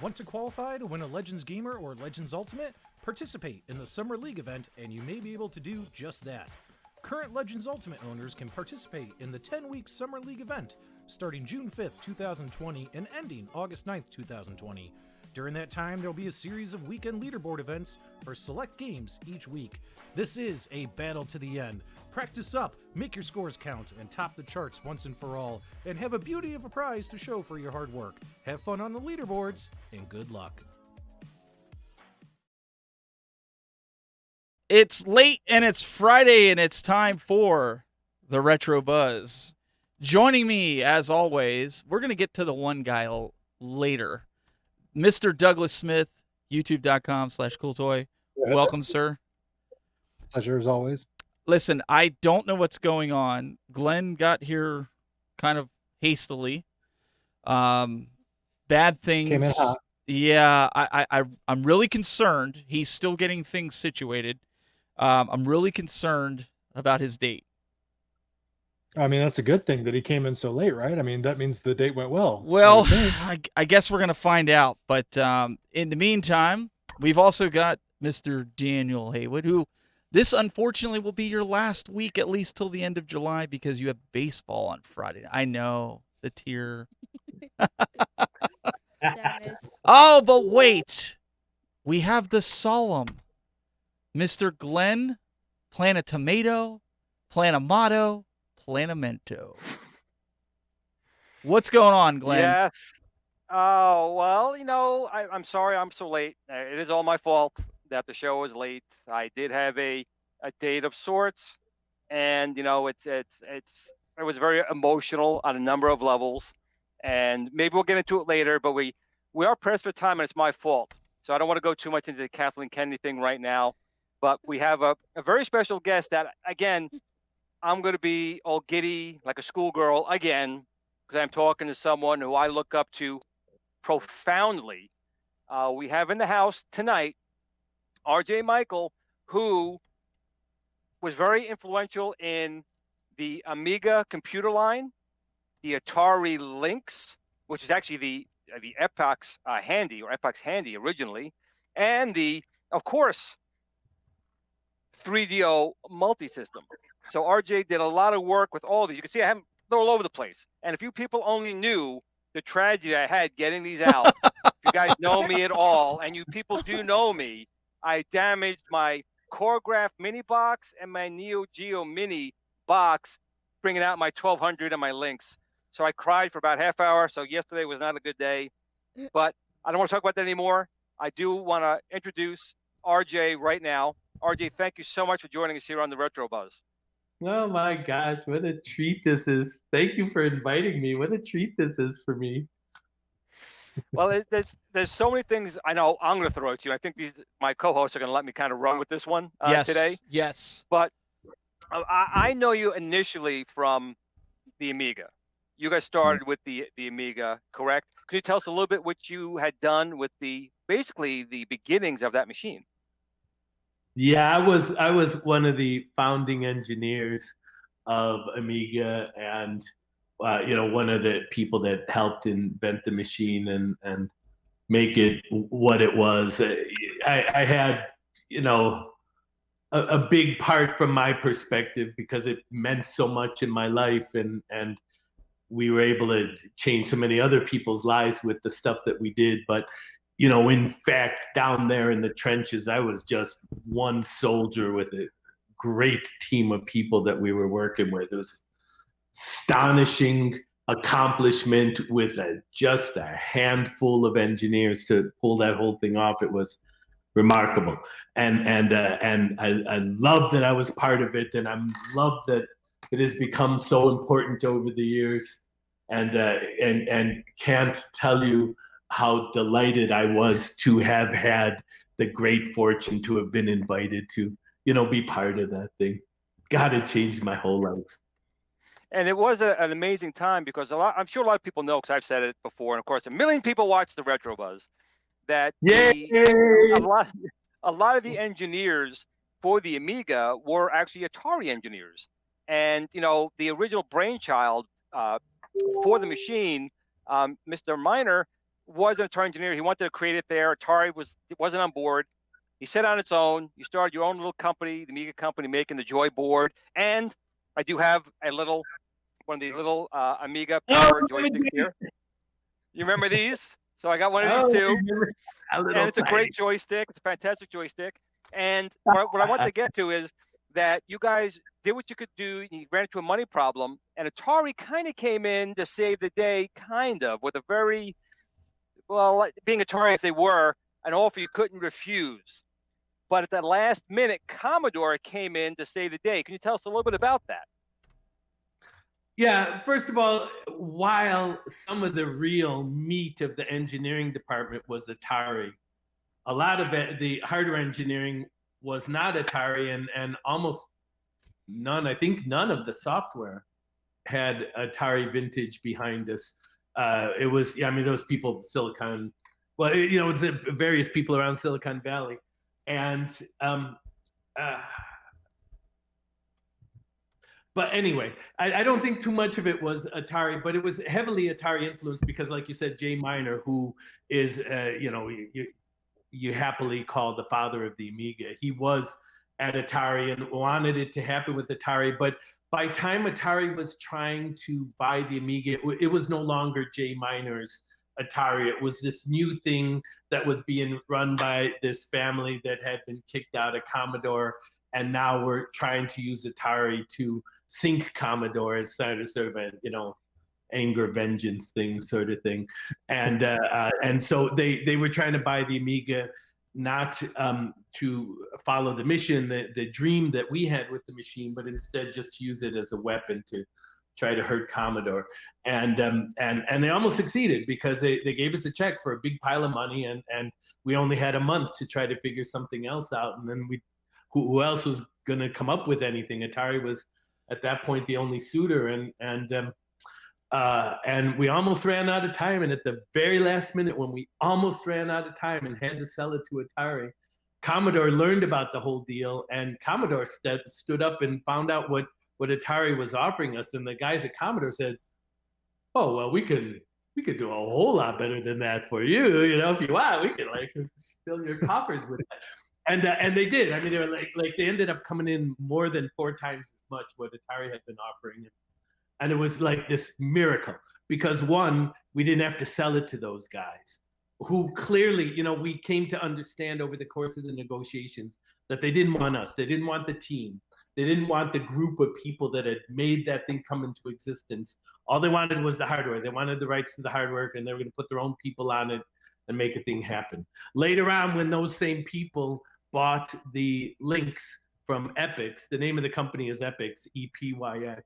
Want to qualify to win a Legends Gamer or Legends Ultimate? Participate in the Summer League event and you may be able to do just that. Current Legends Ultimate owners can participate in the 10-week Summer League event starting June 5th, 2020 and ending August 9th, 2020. During that time, there will be a series of weekend leaderboard events for select games each week. This is a battle to the end. Practice up, make your scores count, and top the charts once and for all, and have a beauty of a prize to show for your hard work. Have fun on the leaderboards, and good luck. It's late and it's Friday and it's time for the Retro Buzz. Joining me, as always, we're going to get to the one guy later. Mr. Douglas Smith, youtube.com/cooltoy. Welcome, sir. Pleasure as always. Listen, I don't know what's going on. Glenn got here kind of hastily. Bad things. Came in hot. Yeah, I'm really concerned. He's still getting things situated. I'm really concerned about his date. I mean, that's a good thing that he came in so late, right? I mean, that means the date went well. Well, I guess we're going to find out. But in the meantime, we've also got Mr. Daniel Haywood, who this unfortunately will be your last week, at least till the end of July, because you have baseball on Friday. I know, the tear. Oh, but wait. We have the solemn Mr. Glenn Planetomato, Planamato, Planamento. What's going on, Glenn? Yes. Oh, well, I'm sorry I'm so late. It is all my fault that the show was late. I did have a date of sorts, and it was very emotional on a number of levels, and maybe we'll get into it later, but we are pressed for time, and it's my fault. So I don't want to go too much into the Kathleen Kennedy thing right now, but we have a very special guest that, again, I'm going to be all giddy like a schoolgirl again, because I'm talking to someone who I look up to profoundly. We have in the house tonight RJ Mical, who was very influential in the Amiga computer line, the Atari Lynx, which is actually the Epox Handy, or Epox Handy originally, and the, of course, 3DO multi-system. So RJ did a lot of work with all these. You can see they're all over the place. And if you people only knew the tragedy I had getting these out, if you guys know me at all, and you people do know me, I damaged my CoreGraph mini box and my Neo Geo mini box, bringing out my 1200 and my Lynx. So I cried for about half hour. So yesterday was not a good day, but I don't want to talk about that anymore. I do want to introduce RJ right now. RJ, thank you so much for joining us here on the Retro Buzz. Oh my gosh, what a treat this is. Thank you for inviting me. What a treat this is for me. Well, there's so many things I know I'm going to throw at you. I think my co-hosts are going to let me kind of run with this one today. Yes. But I know you initially from the Amiga. You guys started with the Amiga, correct? Could you tell us a little bit what you had done with basically the beginnings of that machine? Yeah, I was one of the founding engineers of Amiga, and one of the people that helped invent the machine and make it what it was. I had a big part from my perspective because it meant so much in my life, and we were able to change so many other people's lives with the stuff that we did. But in fact, down there in the trenches, I was just one soldier with a great team of people that we were working with. It was astonishing accomplishment with just a handful of engineers to pull that whole thing off. It was remarkable, and I love that I was part of it, and I love that it has become so important over the years, and can't tell you how delighted I was to have had the great fortune to have been invited to, be part of that thing. God, it changed my whole life. And it was an amazing time because I'm sure a lot of people know, because I've said it before, and of course, a million people watch the Retro Buzz, that a lot of the engineers for the Amiga were actually Atari engineers. And, the original brainchild for the machine, Mr. Miner, was an Atari engineer. He wanted to create it there. Atari wasn't on board. He set on its own. You started your own little company, the Amiga company, making the Joy board. And I do have one of the little Amiga power joysticks here. You remember these? So I got one of these too. And it's a great joystick. It's a fantastic joystick. And what I want to get to is that you guys did what you could do. You ran into a money problem, and Atari kind of came in to save the day, kind of, with a very, well, being Atari as they were, an offer you couldn't refuse. But at the last minute, Commodore came in to save the day. Can you tell us a little bit about that? Yeah, first of all, while some of the real meat of the engineering department was Atari, a lot of the hardware engineering was not Atari, and almost none, I think none of the software had Atari Vintage behind us. It was, I mean, those people, Silicon, well, you know, it's various people around Silicon Valley. And, but anyway, I don't think too much of it was Atari, but it was heavily Atari influenced because, like you said, Jay Miner, who is, you know, you happily call the father of the Amiga. He was at Atari and wanted it to happen with Atari, but by time Atari was trying to buy the Amiga, it was no longer Jay Miner's Atari. It was this new thing that was being run by this family that had been kicked out of Commodore, and now we're trying to use Atari to sink Commodore as sort of a, you know, anger vengeance thing sort of thing. And so they were trying to buy the Amiga not to follow the mission, the dream that we had with the machine, but instead just to use it as a weapon to try to hurt Commodore. And they almost succeeded because they gave us a check for a big pile of money, and we only had a month to try to figure something else out. And then who else was going to come up with anything? Atari was at that point the only suitor, and we almost ran out of time. And at the very last minute, when we almost ran out of time and had to sell it to Atari, Commodore learned about the whole deal, and Commodore stood up and found out what Atari was offering us. And the guys at Commodore said, "Oh, well, we could do a whole lot better than that for you. You know, if you want, we could like fill your coffers with that." And they did. I mean, they were like they ended up coming in more than 4 times as much what Atari had been offering. And it was like this miracle because, one, we didn't have to sell it to those guys who clearly, you know, we came to understand over the course of the negotiations that they didn't want us. They didn't want the team. They didn't want the group of people that had made that thing come into existence. All they wanted was the hardware. They wanted the rights to the hardware, and they were going to put their own people on it and make a thing happen. Later on, when those same people bought the Lynx from Epyx, the name of the company is Epyx, EPYX.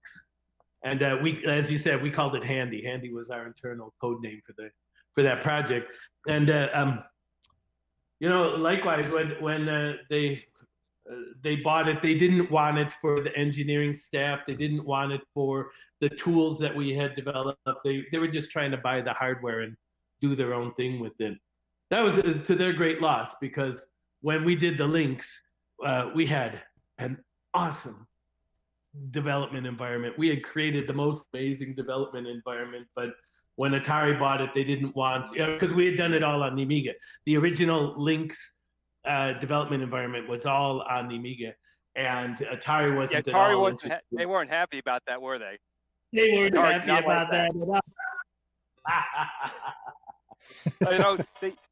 And we, as you said, we called it Handy. Handy was our internal code name for that project. And you know, likewise, when they bought it, they didn't want it for the engineering staff. They didn't want it for the tools that we had developed. They were just trying to buy the hardware and do their own thing with it. That was to their great loss, because when we did the Lynx, we had an awesome development environment. We had created the most amazing development environment, but when Atari bought it, they didn't want, because we had done it all on the Amiga. The original Lynx development environment was all on the Amiga, and Atari wasn't. Yeah, Atari wasn't. They weren't happy about that, were they? They weren't happy about that at all. You know,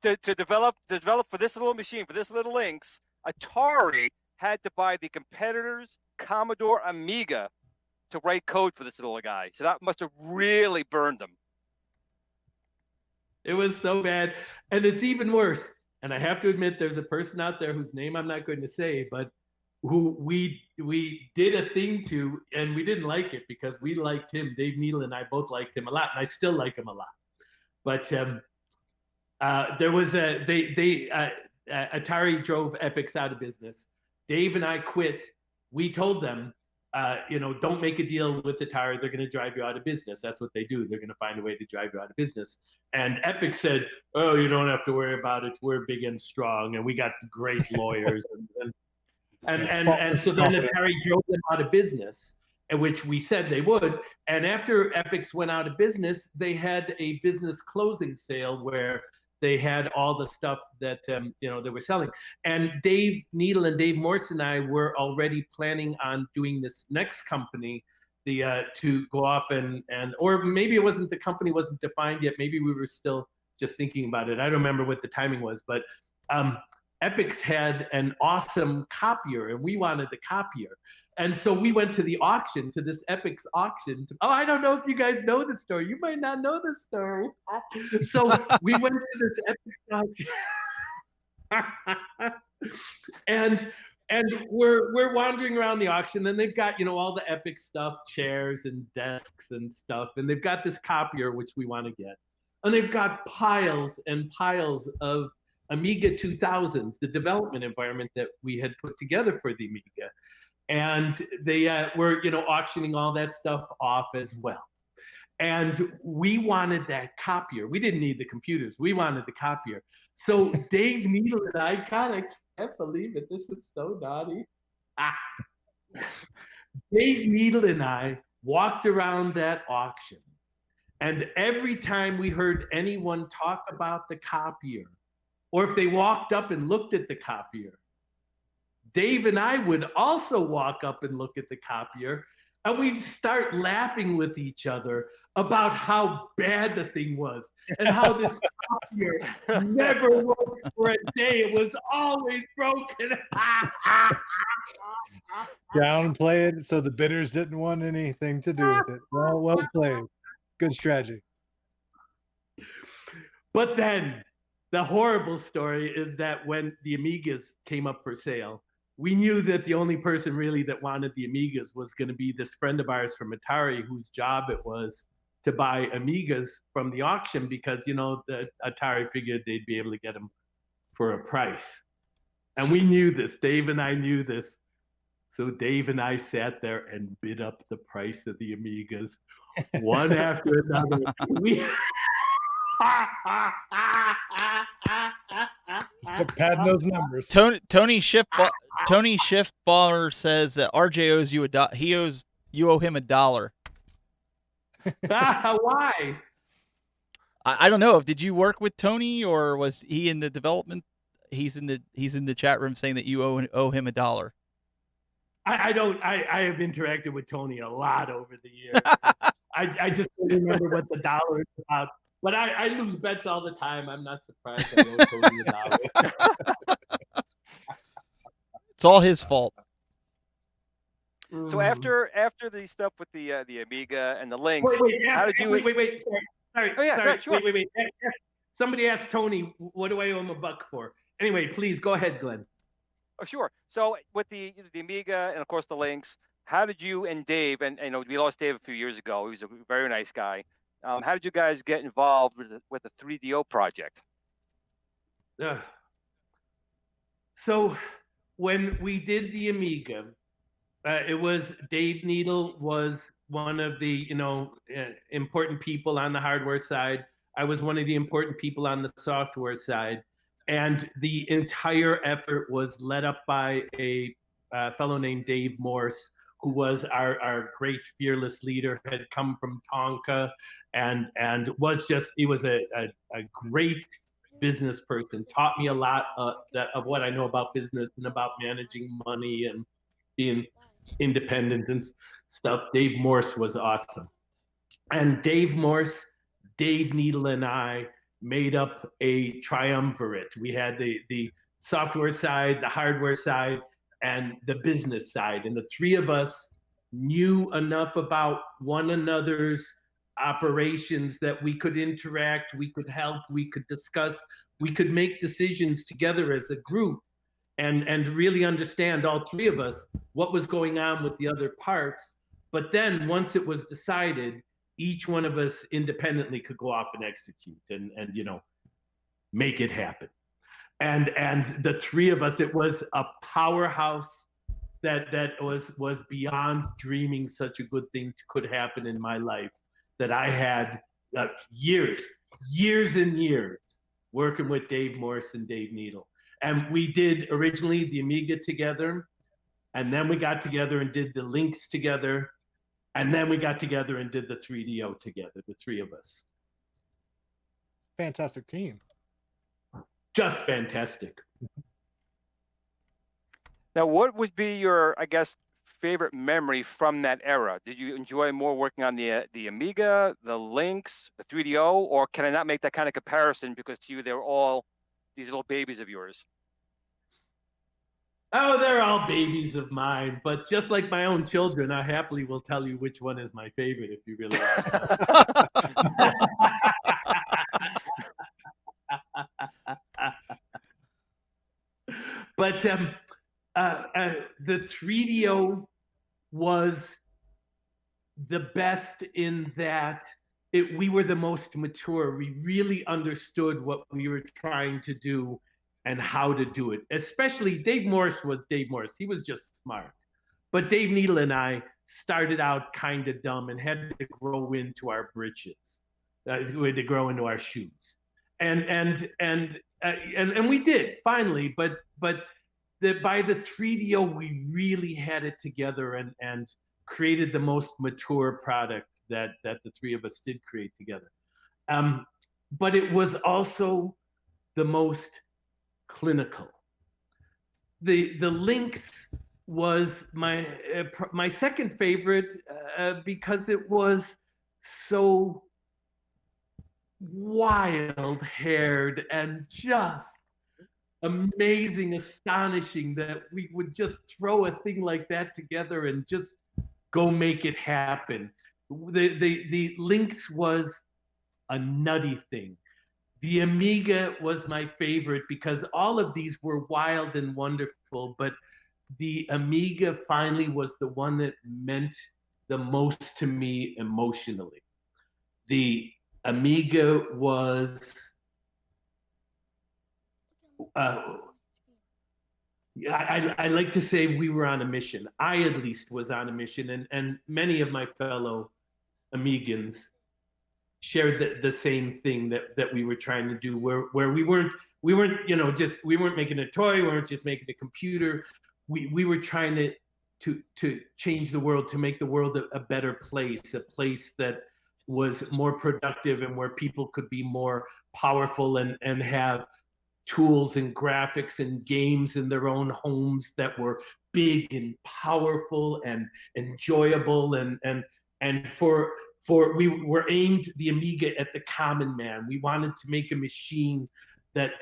to develop for this little machine, for this little Lynx, Atari had to buy the competitor's Commodore Amiga to write code for this little guy. So that must have really burned them. It was so bad. And it's even worse. And I have to admit, there's a person out there whose name I'm not going to say, but who we did a thing to, and we didn't like it because we liked him. Dave Needle and I both liked him a lot, and I still like him a lot. But there was Atari drove Epyx out of business. Dave and I quit. We told them, you know, don't make a deal with Atari. They're going to drive you out of business. That's what they do. They're going to find a way to drive you out of business. And Epyx said, "Oh, you don't have to worry about it. We're big and strong, and we got great lawyers." And so then Atari drove them out of business. and which we said they would. And after Epix went out of business, they had a business closing sale where they had all the stuff that they were selling. And Dave Needle and Dave Morse and I were already planning on doing this next company, to go off and or maybe it wasn't, the company wasn't defined yet. Maybe we were still just thinking about it. I don't remember what the timing was, but Epix had an awesome copier, and we wanted the copier. And so we went to the auction, to this Epix auction. I don't know if you guys know the story. You might not know the story. So we went to this Epix auction. and we're wandering around the auction, and they've got, all the Epix stuff, chairs and desks and stuff. And they've got this copier, which we want to get. And they've got piles and piles of Amiga 2000s, the development environment that we had put together for the Amiga. And they were, auctioning all that stuff off as well. And we wanted that copier. We didn't need the computers. We wanted the copier. So Dave Needle and I, God, I can't believe it. This is so naughty. Dave Needle and I walked around that auction. And every time we heard anyone talk about the copier, or if they walked up and looked at the copier, Dave and I would also walk up and look at the copier, and we'd start laughing with each other about how bad the thing was and how this copier never worked for a day. It was always broken. Downplay it so the bidders didn't want anything to do with it. Well played. Good strategy. But then the horrible story is that when the Amigas came up for sale, we knew that the only person really that wanted the Amigas was going to be this friend of ours from Atari, whose job it was to buy Amigas from the auction, because, the Atari figured they'd be able to get them for a price. And we knew this. Dave and I knew this. So Dave and I sat there and bid up the price of the Amigas, one after another. Pad those numbers. Tony Schiffballer says that RJ owes you you owe him $1. Why? I don't know. Did you work with Tony, or was he in the development? He's in the chat room saying that you owe him $1. I don't. I have interacted with Tony a lot over the years. I just don't remember what the dollar is about. But I lose bets all the time. I'm not surprised I owe Tony $1. It's all his fault. So after the stuff with the Amiga and the links, wait, how did you? Wait, sorry. Oh, yeah, sorry. right, sure. Wait. Somebody asked Tony, what do I owe him $1 for? Anyway, please go ahead, Glenn. Oh, sure. So with the Amiga and of course the links, how did you and Dave, and we lost Dave a few years ago. He was a very nice guy. How did you guys get involved with the 3DO project? So when we did the Amiga, it was Dave Needle was one of the important people on the hardware side. I was one of the important people on the software side, and the entire effort was led up by a fellow named Dave Morse, who was our great fearless leader, had come from Tonka, and he was a great business person, taught me a lot of what I know about business and about managing money and being independent and stuff. Dave Morse was awesome. And Dave Morse, Dave Needle, and I made up a triumvirate. We had the software side, the hardware side, and the business side. And the three of us knew enough about one another's operations that we could interact, we could help, we could discuss, we could make decisions together as a group, and really understand, all three of us, what was going on with the other parts. But then once it was decided, each one of us independently could go off and execute and make it happen. And the three of us, it was a powerhouse that was beyond dreaming such a good thing could happen in my life, that I had years and years working with Dave Morse and Dave Needle. And we did originally the Amiga together, and then we got together and did the links together, And then we got together and did the 3DO together, the three of us. Fantastic team. Just fantastic. Now, what would be your, I guess, favorite memory from that era? Did you enjoy more working on the Amiga, the Lynx, the 3DO, or can I not make that kind of comparison because to you they were all these little babies of yours? Oh, they're all babies of mine, but just like my own children, I happily will tell you which one is my favorite if you really want. But the 3DO was the best in that we were the most mature. We really understood what we were trying to do and how to do it. Especially Dave Morris was Dave Morris. He was just smart. But Dave Needle and I started out kind of dumb and had to grow into our britches. We had to grow into our shoes. And we did finally, but by the 3DO we really had it together and created the most mature product that the three of us did create together. But it was also the most clinical. The Lynx was my second favorite because it was so wild-haired and just amazing, astonishing that we would just throw a thing like that together and just go make it happen. The Lynx was a nutty thing. The Amiga was my favorite because all of these were wild and wonderful, but the Amiga finally was the one that meant the most to me emotionally. The Amiga was I like to say we were on a mission. I at least was on a mission, and many of my fellow Amigans shared the same thing that we were trying to do, where we weren't we weren't making a toy, we weren't just making a computer. We were trying to change the world, to make the world a better place, a place that was more productive and where people could be more powerful and have tools and graphics and games in their own homes that were big and powerful and enjoyable and for we were aimed the Amiga at the common man. We wanted to make a machine that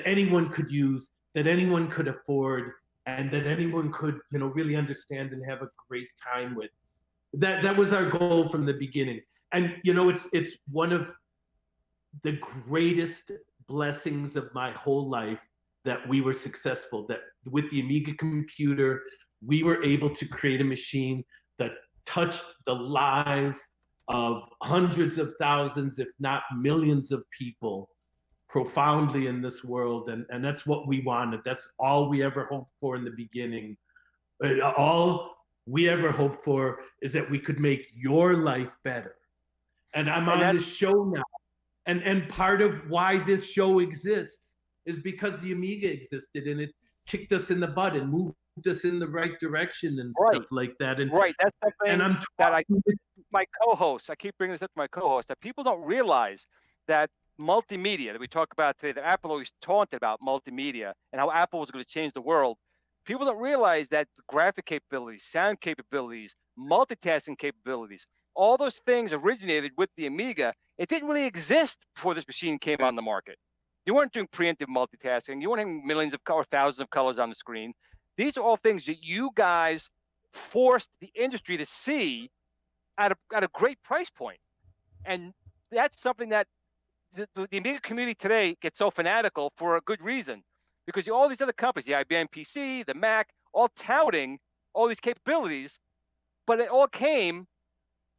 anyone could use, that anyone could afford, and that anyone could really understand and have a great time with. That was our goal from the beginning. And it's one of the greatest blessings of my whole life that we were successful, that with the Amiga computer we were able to create a machine that touched the lives of hundreds of thousands, if not millions of people profoundly in this world. And that's what we wanted. That's all we ever hoped for in the beginning. All we ever hoped for is that we could make your life better. And I'm on this show now. And part of why this show exists is because the Amiga existed and it kicked us in the butt and moved us in the right direction and stuff like that. And that's something that my co-host, I keep bringing this up to my co-host, that people don't realize that multimedia that we talk about today, that Apple always taunted about multimedia and how Apple was going to change the world. People don't realize that graphic capabilities, sound capabilities, multitasking capabilities, all those things originated with the Amiga. It didn't really exist before this machine came on the market. You weren't doing preemptive multitasking. You weren't having millions of or thousands of colors on the screen. These are all things that you guys forced the industry to see at a great price point. And that's something that the Amiga community today gets so fanatical for a good reason. Because all these other companies, the IBM PC, the Mac, all touting all these capabilities, but it all came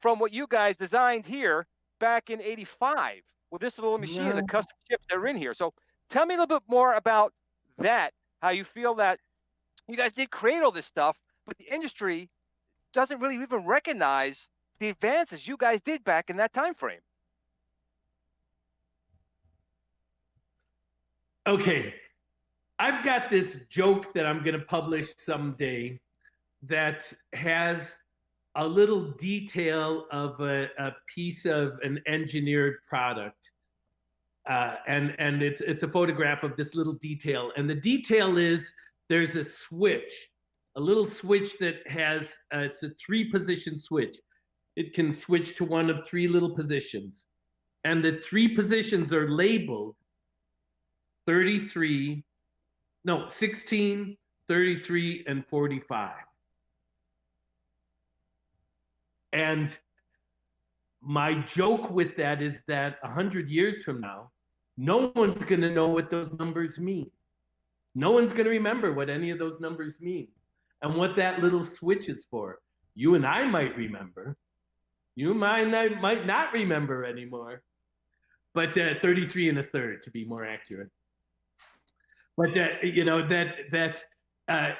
from what you guys designed here back in '85 with this little machine and the custom chips that are in here. So tell me a little bit more about that, how you feel that you guys did create all this stuff, but the industry doesn't really even recognize the advances you guys did back in that time frame. Okay. I've got this joke that I'm going to publish someday that has a little detail of a piece of an engineered product. And it's a photograph of this little detail. And the detail is there's a switch, a little switch that has, it's a 3-position switch. It can switch to one of 3 little positions. And the 3 positions are labeled 16, 33, and 45. And my joke with that is that 100 years from now, no one's going to know what those numbers mean. No one's going to remember what any of those numbers mean and what that little switch is for. You and I might remember. You might not remember anymore. But 33 and a third, to be more accurate. But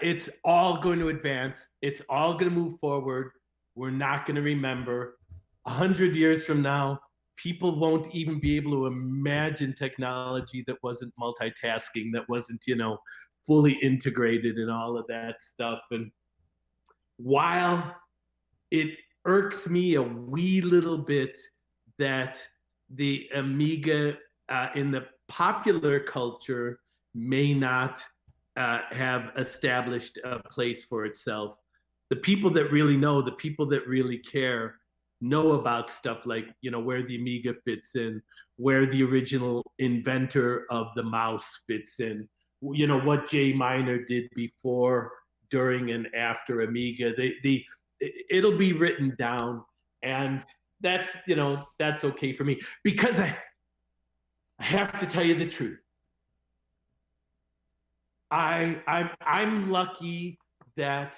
it's all going to advance. It's all going to move forward. We're not going to remember. 100 years from now, people won't even be able to imagine technology that wasn't multitasking, that wasn't, fully integrated and all of that stuff. And while it irks me a wee little bit that the Amiga in the popular culture may not have established a place for itself, the people that really know, the people that really care, know about stuff like, where the Amiga fits in, where the original inventor of the mouse fits in, what J Miner did before, during, and after Amiga. It'll be written down, and that's okay for me, because I have to tell you the truth. I'm lucky that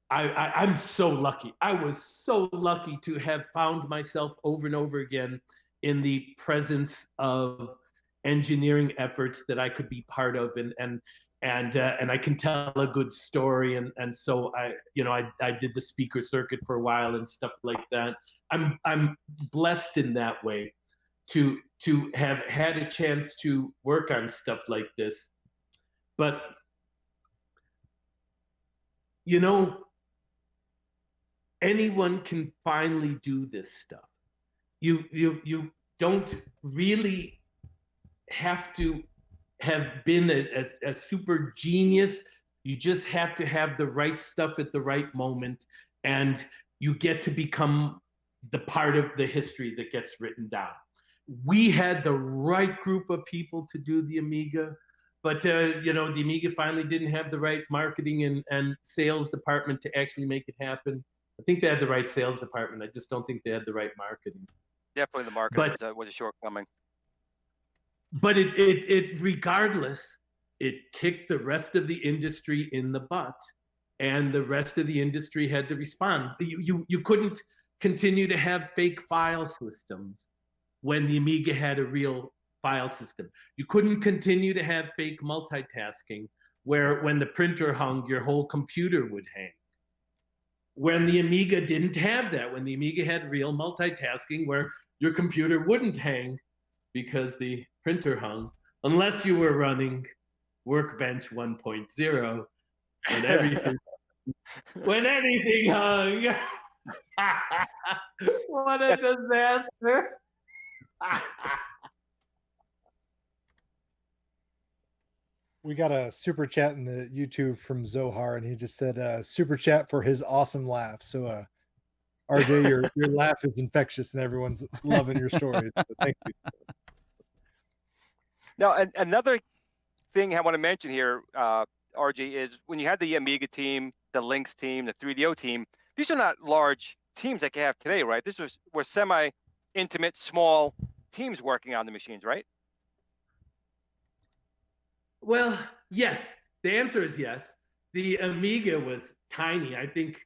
I'm so lucky. I was so lucky to have found myself over and over again in the presence of engineering efforts that I could be part of, and I can tell a good story, and so I did the speaker circuit for a while and stuff like that. I'm blessed in that way to have had a chance to work on stuff like this, but anyone can finally do this stuff. You don't really have to have been a super genius. You just have to have the right stuff at the right moment, and you get to become the part of the history that gets written down. We had the right group of people to do the Amiga, but the Amiga finally didn't have the right marketing and sales department to actually make it happen. I think they had the right sales department. I just don't think they had the right marketing. Definitely the marketing was a shortcoming. But it regardless, it kicked the rest of the industry in the butt, and the rest of the industry had to respond. You couldn't continue to have fake file systems when the Amiga had a real file system. You couldn't continue to have fake multitasking where when the printer hung, your whole computer would hang. When the Amiga didn't have that, when the Amiga had real multitasking where your computer wouldn't hang because the printer hung, unless you were running Workbench 1.0 when everything when anything hung. What a disaster. We got a super chat in the YouTube from Zohar, and he just said super chat for his awesome laugh. So RJ, your laugh is infectious and everyone's loving your story. So thank you. Now, another thing I want to mention here, RJ, is when you had the Amiga team, the Lynx team, the 3DO team, these are not large teams like you have today, right? Were semi-intimate, small teams working on the machines, right? Well, yes. The answer is yes. The Amiga was tiny. I think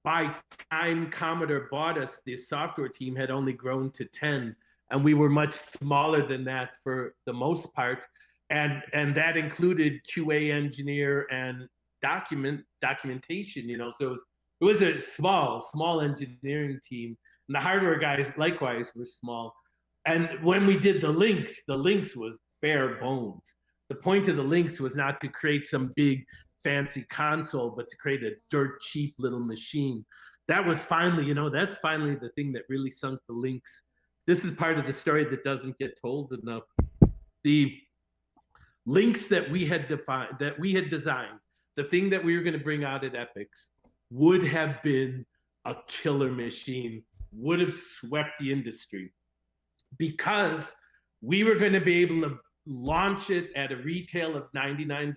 by time Commodore bought us, the software team had only grown to 10, and we were much smaller than that for the most part. And that included QA engineer and documentation, so it was a small engineering team. And the hardware guys likewise were small. And when we did the Lynx was bare bones. The point of the Lynx was not to create some big fancy console, but to create a dirt cheap little machine. That was finally, that's finally the thing that really sunk the Lynx. This is part of the story that doesn't get told enough. The Lynx that we had designed, the thing that we were going to bring out at Epix, would have been a killer machine, would have swept the industry, because we were going to be able to launch it at a retail of $99,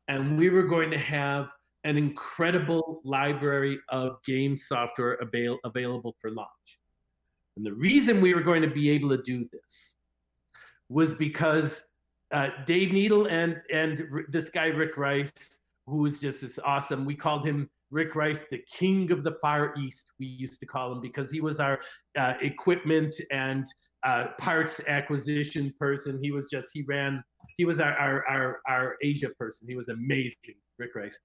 and we were going to have an incredible library of game software available for launch. And the reason we were going to be able to do this was because Dave Needle and this guy Rick Rice, who was just this awesome. We called him Rick Rice, the king of the Far East. We used to call him, because he was our equipment and parts acquisition person. He was our Asia person. He was amazing, Rick Rice,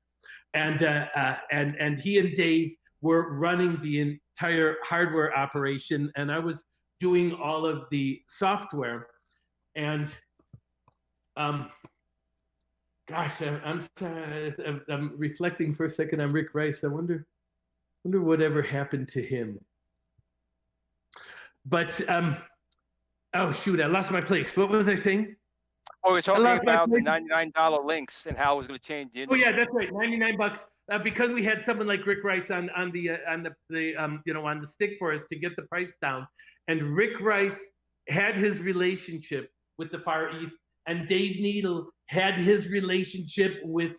and he and Dave were running the entire hardware operation, and I was doing all of the software. And gosh, I'm sorry, I'm reflecting for a second on Rick Rice. I wonder whatever happened to him. But oh shoot, I lost my place. What was I saying? Oh, we're talking about the $99 Lynx and how it was going to change the industry. Oh yeah, that's right, $99. Because we had someone like Rick Rice on the stick for us to get the price down, and Rick Rice had his relationship with the Far East, and Dave Needle had his relationship with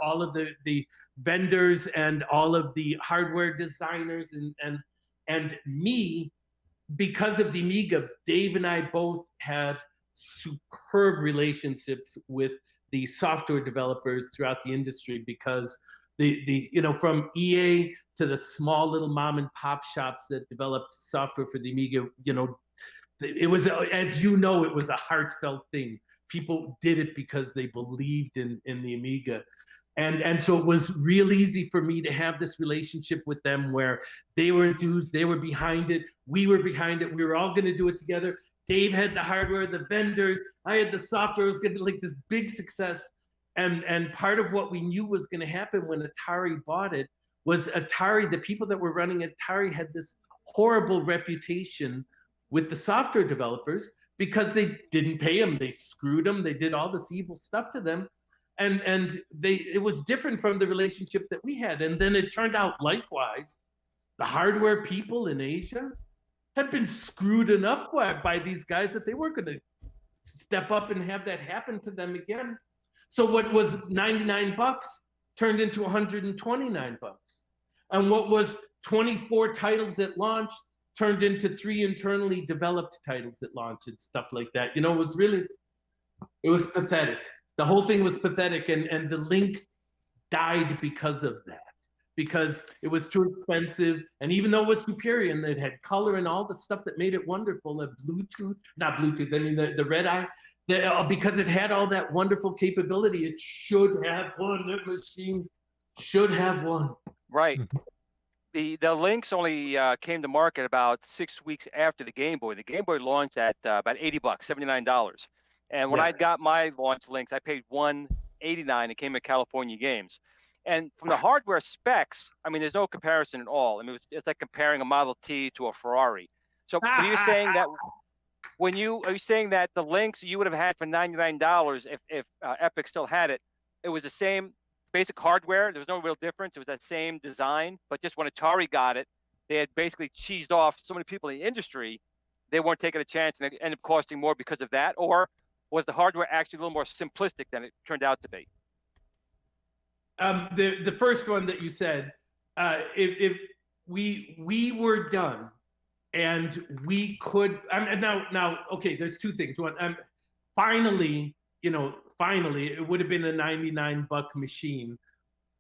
all of the vendors and all of the hardware designers and me. Because of the Amiga, Dave and I both had superb relationships with the software developers throughout the industry, because the from EA to the small little mom and pop shops that developed software for the Amiga, it was, as it was a heartfelt thing. People did it because they believed in the Amiga. And so it was real easy for me to have this relationship with them, where they were enthused, they were behind it, we were behind it, we were all going to do it together. Dave had the hardware, the vendors, I had the software. It was going to be like this big success. And part of what we knew was going to happen when Atari bought it was the people that were running Atari had this horrible reputation with the software developers, because they didn't pay them, they screwed them, they did all this evil stuff to them. And it was different from the relationship that we had. And then it turned out likewise, the hardware people in Asia had been screwed enough by these guys that they weren't going to step up and have that happen to them again. So what was $99 turned into $129. And what was 24 titles at launch turned into 3 internally developed titles at launch and stuff like that. It was pathetic. The whole thing was pathetic, and the Lynx died because of that, because it was too expensive. And even though it was superior and it had color and all the stuff that made it wonderful, the red eye, because it had all that wonderful capability, it should have won. That machine should have won. Right. The Lynx only came to market about 6 weeks after the Game Boy. The Game Boy launched at about $80, $79. And when I got my launch Lynx, I paid $189. It came at California Games. And from the hardware specs, I mean, there's no comparison at all. I mean, it's like comparing a Model T to a Ferrari. So are you saying that the Lynx you would have had for $99 if Epic still had it, it was the same basic hardware? There was no real difference. It was that same design, but just when Atari got it, they had basically cheesed off so many people in the industry, they weren't taking a chance, and it ended up costing more because of that? Or was the hardware actually a little more simplistic than it turned out to be? The first one that you said, if we were done, and we could now okay, there's two things. One, finally, it would have been a $99 machine.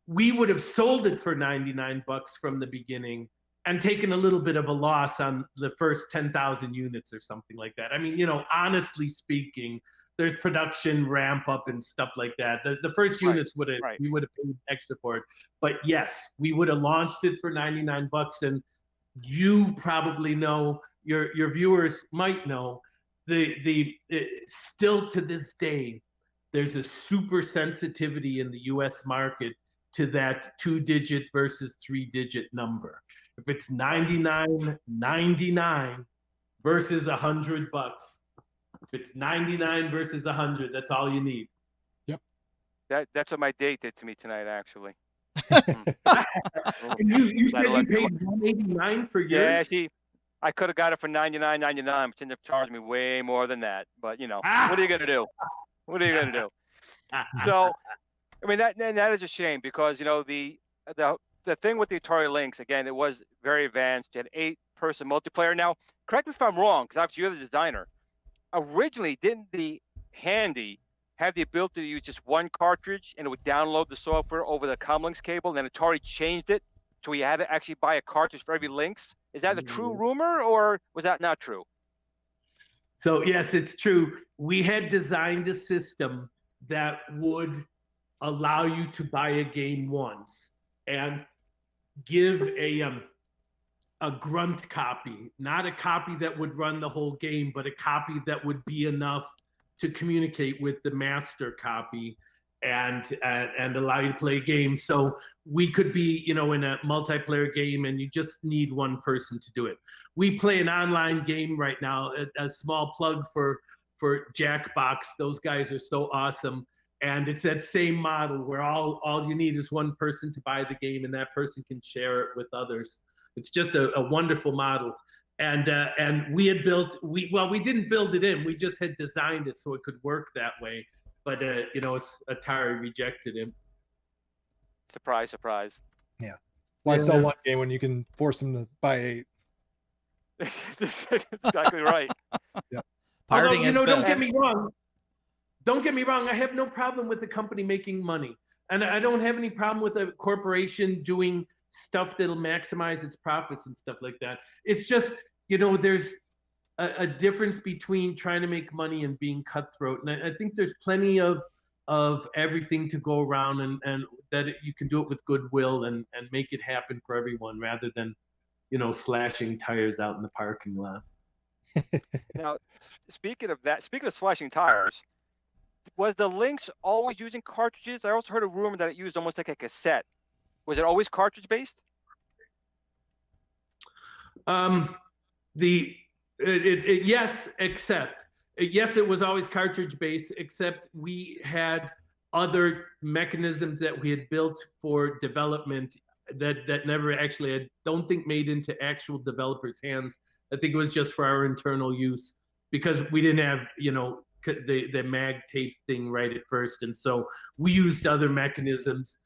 We would have sold it for $99 from the beginning and taken a little bit of a loss on the first 10,000 units or something like that. I mean, honestly speaking, there's production ramp up and stuff like that. The first units we would have paid extra for it. But yes, we would have launched it for $99, and you probably know, your viewers might know, the still to this day, there's a super sensitivity in the US market to that 2-digit versus 3-digit number. If it's 99.99 versus $100, if it's 99 versus 100, that's all you need. That's what my date did to me tonight, actually. And you said you paid $189 for yours? Yeah, see, I could have got it for $99.99, but ended up charging me way more than that. But what are you gonna do? What are you gonna do? So, I mean, that is a shame because the thing with the Atari Lynx, again, it was very advanced. You had 8-person multiplayer. Now, correct me if I'm wrong, because obviously you're the designer. Originally, didn't the Handy have the ability to use just one cartridge and it would download the software over the Comlinks cable? And then Atari changed it to where you had to actually buy a cartridge for every Lynx. Is that a true rumor, or was that not true? So yes, it's true. We had designed a system that would allow you to buy a game once and give a grunt copy, not a copy that would run the whole game, but a copy that would be enough to communicate with the master copy and allow you to play games. So we could be, in a multiplayer game and you just need one person to do it. We play an online game right now, a small plug for Jackbox. Those guys are so awesome. And it's that same model where all you need is one person to buy the game and that person can share it with others. It's just a wonderful model. And we had we didn't build it in. We just had designed it so it could work that way. But Atari rejected him. Surprise, surprise. Yeah. Why sell one game when you can force them to buy 8? Exactly right. Yeah. Pirating Although, is don't best. get me wrong. Don't get me wrong. I have no problem with the company making money, and I don't have any problem with a corporation doing stuff that'll maximize its profits and stuff like that. It's just, there's a difference between trying to make money and being cutthroat. And I think there's plenty of everything to go around, and that you can do it with goodwill and make it happen for everyone rather than, slashing tires out in the parking lot. Now, speaking of slashing tires, was the Lynx always using cartridges? I also heard a rumor that it used almost like a cassette. Was it always cartridge based? Yes, it was always cartridge based, except we had other mechanisms that we had built for development that never actually, I don't think, made into actual developers' hands. I think it was just for our internal use because we didn't have, the mag tape thing right at first. And so we used other mechanisms,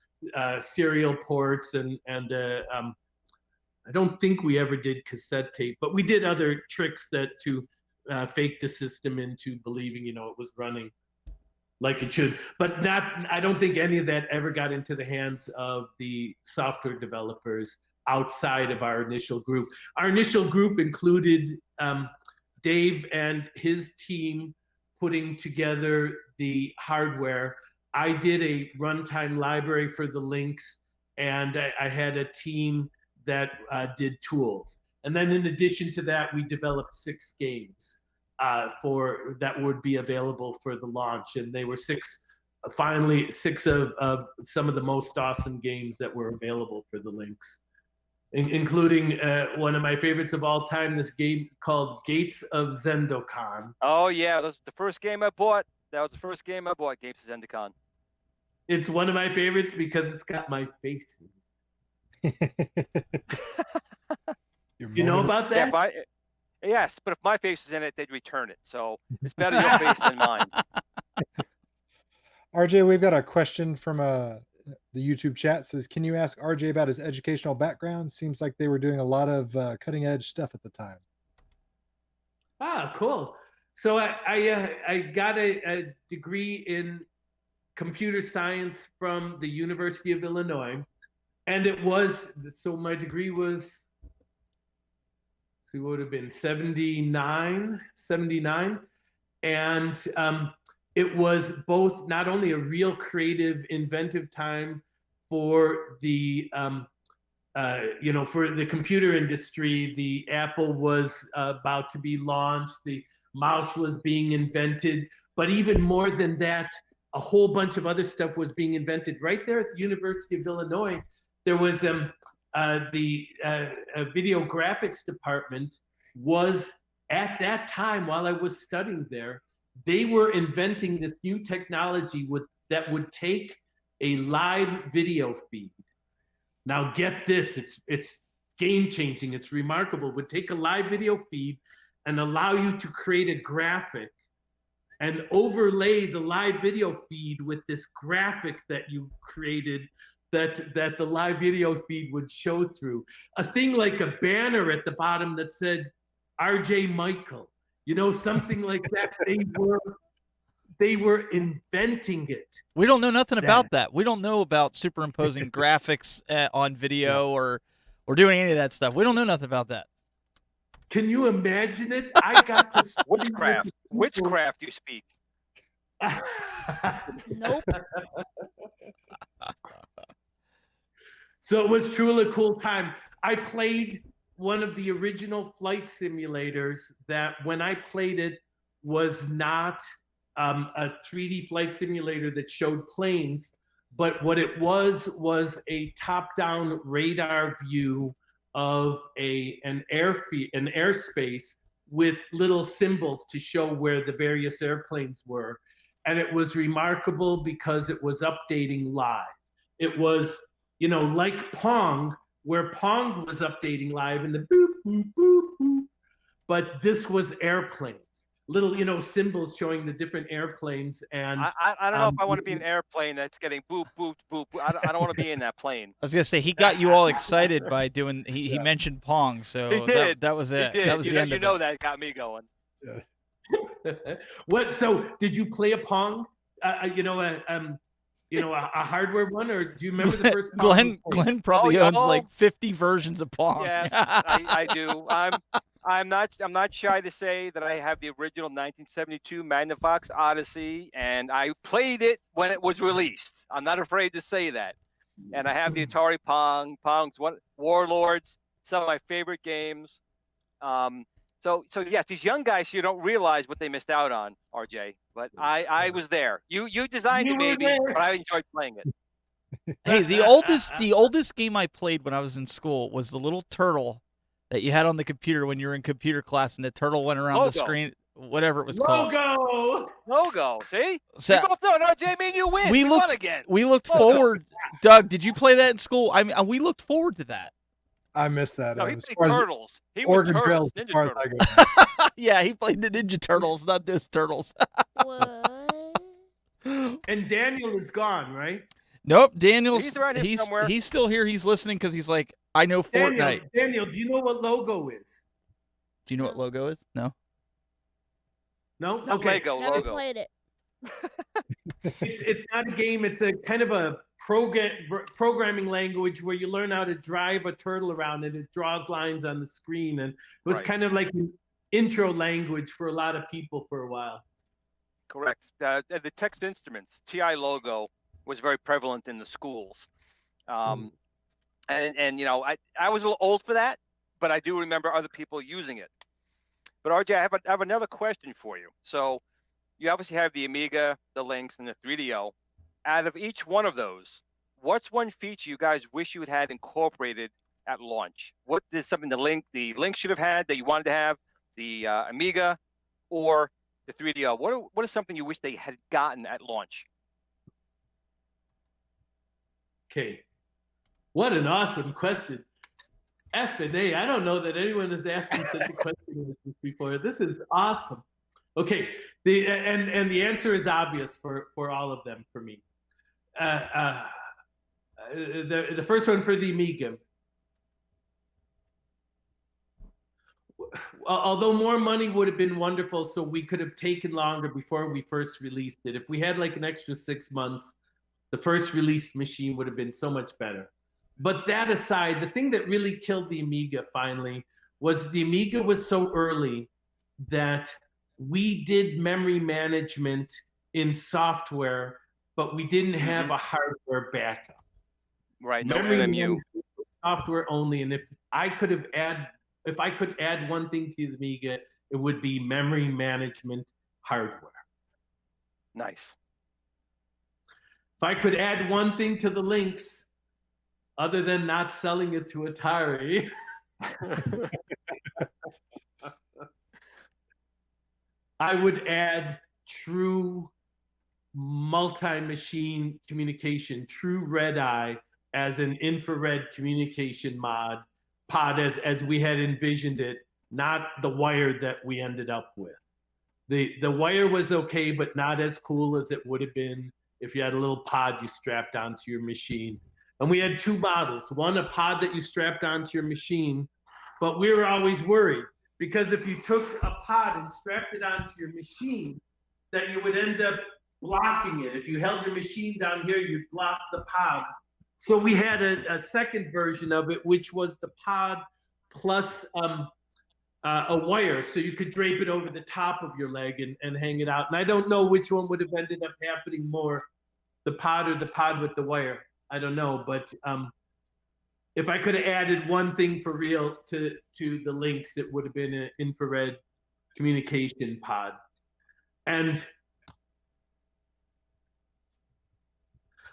serial ports, and I don't think we ever did cassette tape, but we did other tricks to fake the system into believing, it was running like it should. But I don't think any of that ever got into the hands of the software developers outside of our initial group. Our initial group included Dave and his team putting together the hardware. I did a runtime library for the Lynx, and I had a team that did tools. And then in addition to that, we developed 6 games that would be available for the launch. And they were 6 of some of the most awesome games that were available for the Lynx, including one of my favorites of all time, this game called Gates of Zendokon. Oh, yeah. That was the first game I bought. Gates of Zendokon. It's one of my favorites because it's got my face in it. You know about that? Yeah, yes, but if my face was in it, they'd return it. So it's better your face than mine. RJ, we've got a question from the YouTube chat. It says, can you ask RJ about his educational background? Seems like they were doing a lot of cutting edge stuff at the time. Ah, cool. So I got a degree in computer science from the University of Illinois. And my degree was, it would have been 79. And it was both not only a real creative, inventive time for the, for the computer industry. The Apple was about to be launched. The mouse was being invented. But even more than that, a whole bunch of other stuff was being invented right there at the University of Illinois. There was the video graphics department was at that time, while I was studying there, they were inventing this new technology that would take a live video feed. Now get this, it's game changing, it's remarkable. Would take a live video feed and allow you to create a graphic and overlay the live video feed with this graphic that you created that the live video feed would show through. A thing like a banner at the bottom that said RJ Mical, something like that. They were inventing it. We don't know nothing about that. We don't know about superimposing graphics on video or doing any of that stuff. We don't know nothing about that. Can you imagine it? I got to witchcraft you speak. Nope. So it was truly a cool time. I played one of the original flight simulators that, when I played it, was not a 3D flight simulator that showed planes, but what it was a top-down radar view of an airspace with little symbols to show where the various airplanes were. And it was remarkable because it was updating live. It was, like Pong, where Pong was updating live and the boop, boop, boop, boop. But this was airplanes. Little, symbols showing the different airplanes. And I don't know if I want to be an airplane that's getting boop, boop, boop. I don't want to be in that plane. I was going to say, he got you all excited by doing, he mentioned Pong, so he did. That was it. He did. That was the end of it. That got me going. Yeah. So did you play a Pong? A hardware one, or do you remember the first Pong? Glenn probably owns like 50 versions of Pong. Yes, I do. I'm not shy to say that I have the original 1972 Magnavox Odyssey, and I played it when it was released. I'm not afraid to say that. And I have the Atari Pong, Warlords, some of my favorite games. So yes, these young guys, you don't realize what they missed out on, RJ. But I was there. You designed it maybe, but I enjoyed playing it. Hey, the oldest game I played when I was in school was the little turtle that you had on the computer when you were in computer class, and the turtle went around the screen, whatever it was called. Logo. See? So, we both know. RJ, me and you win. We won again. We looked forward. Doug, did you play that in school? I mean, we looked forward to that. I missed that. No, he played Turtles. He was Turtles, Ninja Turtles. Yeah, he played the Ninja Turtles, not those turtles. What? And Daniel is gone, right? Nope, Daniel's he's around here somewhere. He's still here. He's listening because he's like, I know Fortnite. Daniel, do you know what logo is? Do you know what logo is? No. No. Not okay. Lego Never logo. played it. It's not a game. It's a kind of a programming language where you learn how to drive a turtle around, and it draws lines on the screen. And it was kind of like an intro language for a lot of people for a while. Correct. The text instruments, TI logo, was very prevalent in the schools. And I was a little old for that, but I do remember other people using it. But RJ, I have another question for you. So you obviously have the Amiga, the Lynx, and the 3DO. Out of each one of those, what's one feature you guys wish you had incorporated at launch? What is something the Lynx should have had that you wanted to have, the Amiga, or the 3DO? What is something you wish they had gotten at launch? Okay. What an awesome question. F and A. I don't know that anyone has asked me such a question before. This is awesome. Okay. The answer is obvious for all of them for me. The first one for the Amiga. Although more money would have been wonderful, so we could have taken longer before we first released it. If we had like an extra 6 months, the first released machine would have been so much better. But that aside, the thing that really killed the Amiga finally was the Amiga was so early that we did memory management in software, but we didn't have a hardware backup. Right, no memory MMU. Software only. And if I could add one thing to the Amiga, it would be memory management hardware. Nice. If I could add one thing to the links, other than not selling it to Atari, I would add true multi-machine communication, true red-eye as an infrared communication pod as we had envisioned it, not the wire that we ended up with. The wire was okay, but not as cool as it would have been if you had a little pod you strapped onto your machine. And we had two models, one a pod that you strapped onto your machine, but we were always worried because if you took a pod and strapped it onto your machine, that you would end up blocking it. If you held your machine down here, you'd block the pod. So we had a second version of it, which was the pod plus a wire, so you could drape it over the top of your leg and hang it out. And I don't know which one would have ended up happening more, the pod or the pod with the wire. I don't know, but if I could have added one thing for real to the links, it would have been an infrared communication pod. And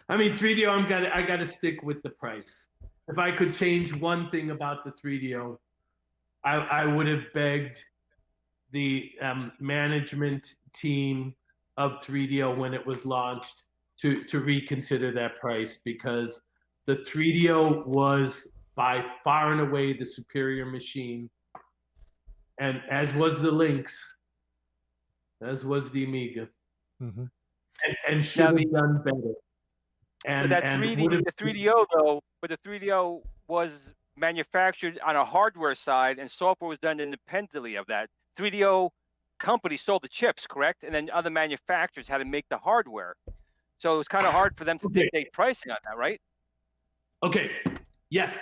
I mean, 3DO, I gotta stick with the price. If I could change one thing about the 3DO, I would have begged the management team of 3DO when it was launched to reconsider that price, because the 3DO was by far and away the superior machine, and as was the Lynx, as was the Amiga, and should have done better. And but that 3DO though, but the 3DO was manufactured on a hardware side, and software was done independently of that. 3DO company sold the chips, correct? And then other manufacturers had to make the hardware. So it was kind of hard for them to dictate pricing on that, right? Okay. Yes,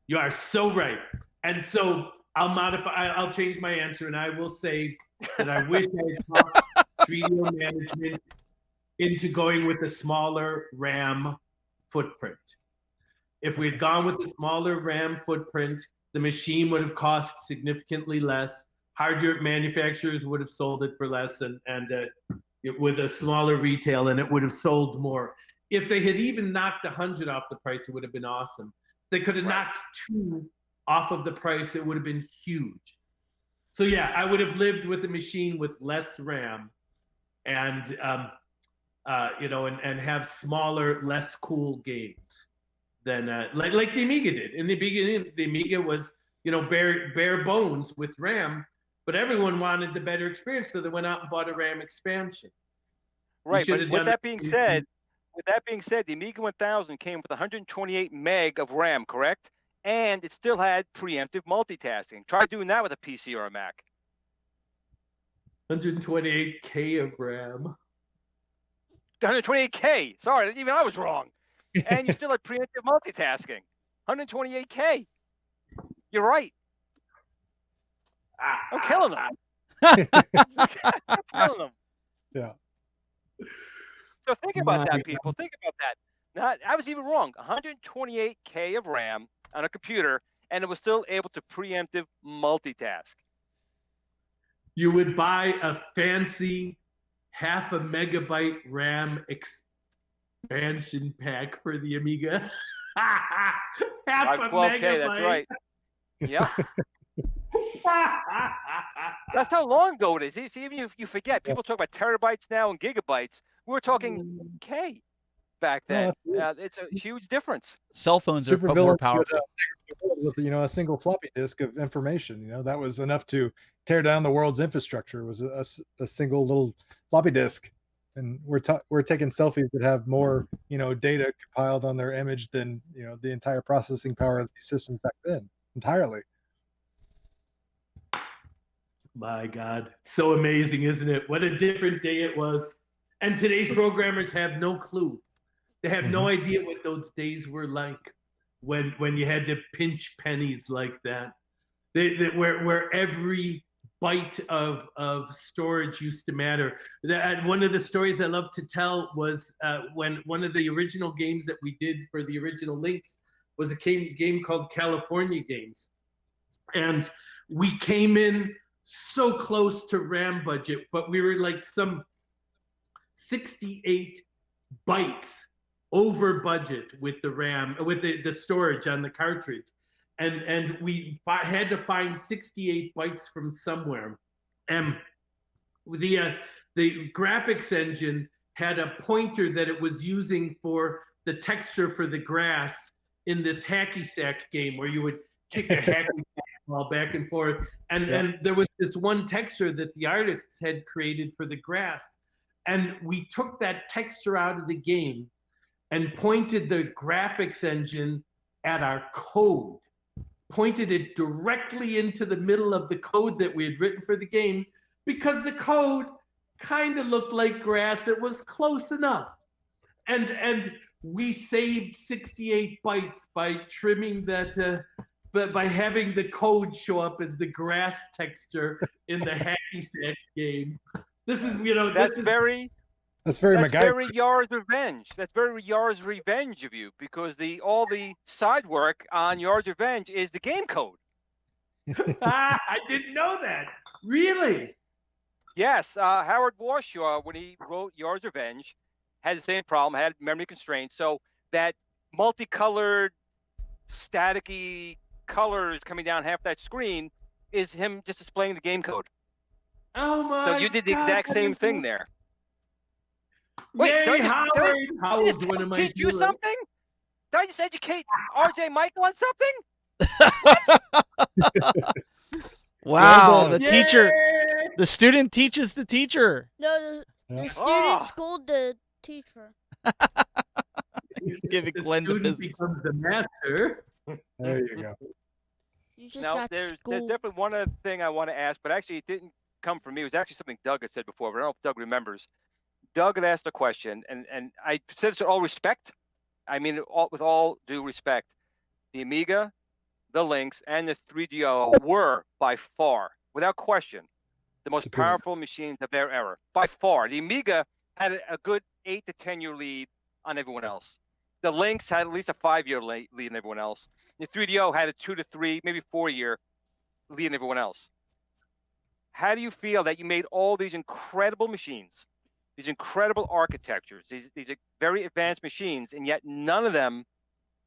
you are so right. And so I'll change my answer, and I will say that I wish I had talked 3DO management into going with a smaller RAM footprint. If we had gone with the smaller RAM footprint, the machine would have cost significantly less. Hardware manufacturers would have sold it for less, and with a smaller retail, and it would have sold more. If they had even knocked 100 off the price, it would have been awesome. If they could have knocked 2 off of the price, it would have been huge. So yeah, I would have lived with a machine with less RAM, and and have smaller, less cool games than like the Amiga did. In the beginning, the Amiga was bare bones with RAM, but everyone wanted the better experience, so they went out and bought a RAM expansion. Right, but with that being said, the Amiga 1000 came with 128 meg of RAM, correct? And it still had preemptive multitasking. Try doing that with a PC or a Mac. 128K of RAM. 128K. Sorry, even I was wrong. And you still had preemptive multitasking. 128K. You're right. I'm killing them. I'm killing them. Yeah. So think about that, people. Think about that. I was even wrong. 128K of RAM on a computer, and it was still able to preemptive multitask. You would buy a fancy 0.5 megabyte RAM expansion pack for the Amiga. 0.5 12K, megabyte. that's right. Yep. That's how long ago it is. See, even if you forget, people talk about terabytes now and gigabytes. We were talking K back then. It's a huge difference. Cell phones are more powerful. With a single floppy disk of information, that was enough to tear down the world's infrastructure. It was a single little floppy disk, and we're taking selfies that have more data compiled on their image than the entire processing power of these systems back then entirely. My God, so amazing, isn't it? What a different day it was. And today's programmers have no clue. They have no idea what those days were like when you had to pinch pennies like that. Where every byte of storage used to matter. One of the stories I love to tell was when one of the original games that we did for the original Lynx was a game called California Games. And we came in so close to RAM budget, but we were like some 68 bytes over budget with the RAM, with the storage on the cartridge, and we had to find 68 bytes from somewhere, and the graphics engine had a pointer that it was using for the texture for the grass in this hacky sack game where you would kick a hacky sack ball back and forth. And there was this one texture that the artists had created for the grass. And we took that texture out of the game and pointed the graphics engine at our code, pointed it directly into the middle of the code that we had written for the game, because the code kind of looked like grass. It was close enough. And we saved 68 bytes by trimming that, but by having the code show up as the grass texture in the hacky sack game. This is, That's very MacGyver. Yar's revenge. That's very Yar's revenge of you, because all the side work on Yar's revenge is the game code. I didn't know that. Really? Yes, Howard Warshaw, when he wrote Yar's Revenge, had the same problem, had memory constraints. So that multicolored, staticky colors coming down half that screen is him just displaying the game code. Oh my! So you did the exact same thing there. Wait, Wait, Howard! Howard's one of my teach you heroes. something? Did I just educate RJ Mical on something? Wow, Well the done. teacher, the student teaches the teacher. No, the student Ah. schooled the teacher. Giving The Glenn the student business. becomes the master. There you go. You just Now, got there's schooled. definitely one other thing I want to ask, but actually it didn't come from me. It was actually something Doug had said before, but I don't know if Doug remembers. Doug had asked a question, and I said this with all respect. I mean, with all due respect. The Amiga, the Lynx, and the 3DO were, by far, without question, the most Superior. powerful machines of their era. By far. The Amiga had a good 8 to 10-year lead on everyone else. The Lynx had at least a 5-year lead on everyone else. The 3DO had a 2 to 3, maybe 4-year lead on everyone else. How do you feel that you made all these incredible machines, these incredible architectures, these very advanced machines, and yet none of them,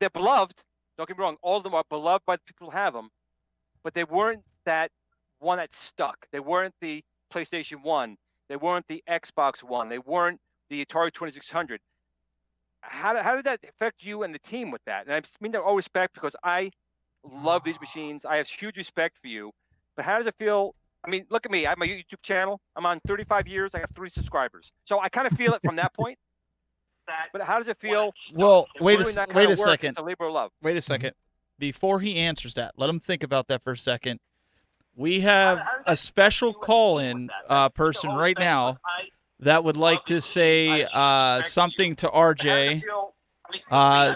they're beloved, don't get me wrong, all of them are beloved by the people who have them, but they weren't that one that stuck. They weren't the PlayStation 1. They weren't the Xbox One. They weren't the Atari 2600. How did that affect you and the team with that? And I mean that with all respect, because I love these machines. I have huge respect for you. But how does it feel? I mean, look at me. I have my YouTube channel. I'm on 35 years. I have 3 subscribers. So I kind of feel it from that point. But how does it feel? Well, wait doing that a kind of work? second. It's a labor of love. Wait a second. Before he answers that, let him think about that for a second. We have a special call-in person right now that would like to say something to RJ.